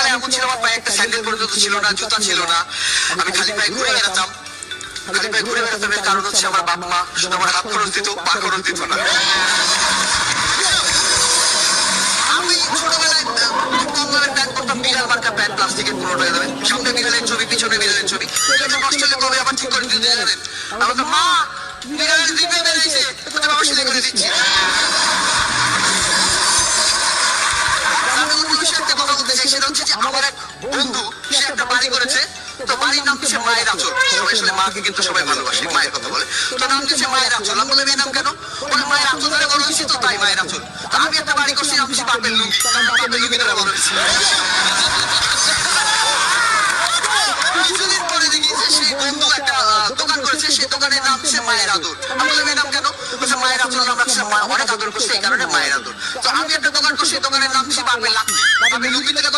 ছোটবেলায় এমন ছিল, আমার পায়ে একটা স্যান্ডেল পর্যন্ত ছিল না, জুতা ছিল না, আমি খালি পায়ে ঘুরে বেড়াতাম। খালি পায়ে ঘুরে বেড়াতাম এর কারণ হচ্ছে আমার বাপ মা শুধু আমার হাত খরচ দিত, পা খরচ দিত না। আমি ছোটবেলায় কমলার প্যান্ট পরতাম, বিড়াল মার্কা প্যান্ট, প্লাস্টিকের পুরোটা দেবেন, সামনে বিড়ালের ছবি, পিছনে বিড়ালের ছবি। নষ্ট হলে কবে আবার ঠিক করে দিতে জানেন? আমাকে মা বিড়ালের দিবে বেরিয়েছে, বাবা সেলাই করে দিচ্ছি। আমার এক বন্ধু, সে একটা বাড়ি করেছে, তো বাড়ির নাম হচ্ছে মায়ের আঁচল। সবাই আসলে মাকে কিন্তু সবাই ভালোবাসে, মায়ের কথা বলে, তো নাম দিচ্ছে মায়ের আঁচল। আমি বললাম এই নাম কেন? বলে মায়ের আঁচল ধরে বড় হয়েছি তো তাই মায়ের আঁচল। তো আমি একটা বাড়ি করছি, নাম দিচ্ছি বাপের লুঙ্গি, বাপের লুঙ্গি ধরে বড় হয়েছি। কিছুদিন পরে দেখি যে সেই বন্ধু একটা দোকান করেছে, সেই দোকানের নাম হচ্ছে মায়ের আদর। আমি বললাম এই নাম কেন? বলছে মায়ের আঁচল নাম রাখছে, অনেক আদর করছে এই কারণে মায়ের আদর। তো আমি একটা দোকান করছি, দোকানের নাম হচ্ছে বাপের লাঠি, বাপের লুঙ্গি থেকে